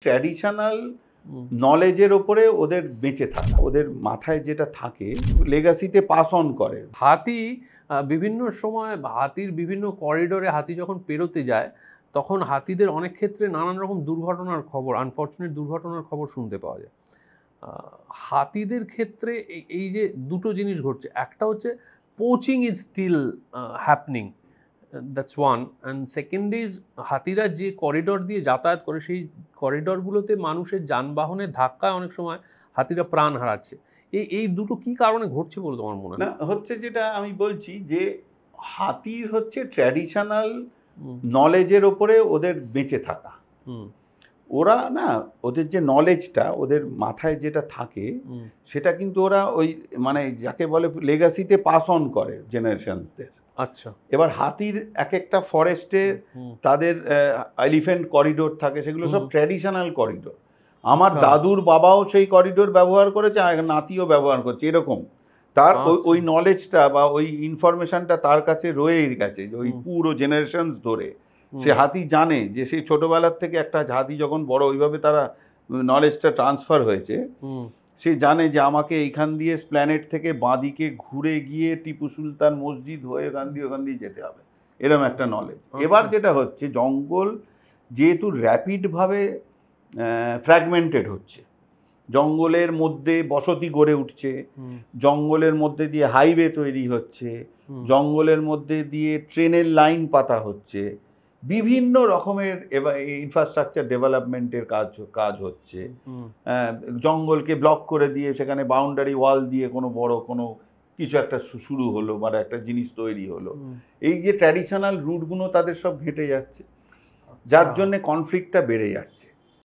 Traditional নলেজের ওপরে ওদের বেঁচে থাকা, ওদের মাথায় যেটা থাকে লেগাসিতে পাস অন করে। হাতি বিভিন্ন সময় হাতির বিভিন্ন করিডোরে হাতি যখন পেরোতে যায় তখন হাতিদের অনেক ক্ষেত্রে নানান রকম দুর্ঘটনার খবর, আনফর্চুনেট দুর্ঘটনার খবর শুনতে পাওয়া যায়। হাতিদের ক্ষেত্রে এই যে দুটো জিনিস ঘটছে, একটা হচ্ছে poaching is still happening, that's one, and second is হাতিরা যে করিডোর দিয়ে যাতায়াত করে সেই করিডোরগুলোতে মানুষের যানবাহনের ধাক্কায় অনেক সময় হাতিরা প্রাণ হারাচ্ছে। এই দুটো কি কারণে ঘটছে বলে তোমার মনে হয়? না হচ্ছে যেটা আমি বলছি যে হাতির হচ্ছে ট্র্যাডিশনাল নলেজের ওপরে ওদের বেঁচে থাকা। ওরা না, ওদের যে নলেজটা ওদের মাথায় যেটা থাকে সেটা কিন্তু ওরা ওই মানে যাকে বলে লেগাসিতে পাস অন করে জেনারেশনসদের। আচ্ছা, এবার হাতির এক একটা ফরেস্টে তাদের এলিফ্যান্ট করিডোর থাকে, সেগুলো সব ট্র্যাডিশনাল করিডোর। আমার দাদুর বাবাও সেই করিডোর ব্যবহার করেছে, আর নাতিও ব্যবহার করছে, এরকম তার ওই নলেজটা বা ওই ইনফরমেশনটা তার কাছে রয়ে গেছে ওই পুরো জেনারেশনস ধরে। সে হাতি জানে যে সেই ছোটবেলার থেকে একটা হাতি যখন বড় ওইভাবে তারা নলেজটা ট্রান্সফার হয়েছে, সে জানে যে আমাকে এইখান দিয়ে প্ল্যানেট থেকে বাঁদিকে ঘুরে গিয়ে টিপু সুলতান মসজিদ হয়ে ওখান দিয়ে যেতে হবে, এরকম একটা নলেজ। এবার যেটা হচ্ছে, জঙ্গল যেহেতু র্যাপিডভাবে ফ্র্যাগমেন্টেড হচ্ছে, জঙ্গলের মধ্যে বসতি গড়ে উঠছে, জঙ্গলের মধ্যে দিয়ে হাইওয়ে তৈরি হচ্ছে, জঙ্গলের মধ্যে দিয়ে ট্রেনের লাইন পাতা হচ্ছে, বিভিন্ন রকমের ইনফ্রাস্ট্রাকচার ডেভেলপমেন্টের কাজ হচ্ছে। জঙ্গলকে ব্লক করে দিয়ে সেখানে বাউন্ডারি ওয়াল দিয়ে কোনো বড় কোনো কিছু একটা শুরু হলো, মানে একটা জিনিস তৈরি হলো। এই যে ট্র্যাডিশনাল রুটগুলো তাদের সব ঘেঁটে যাচ্ছে, যার জন্যে কনফ্লিক্টটা বেড়ে যাচ্ছে।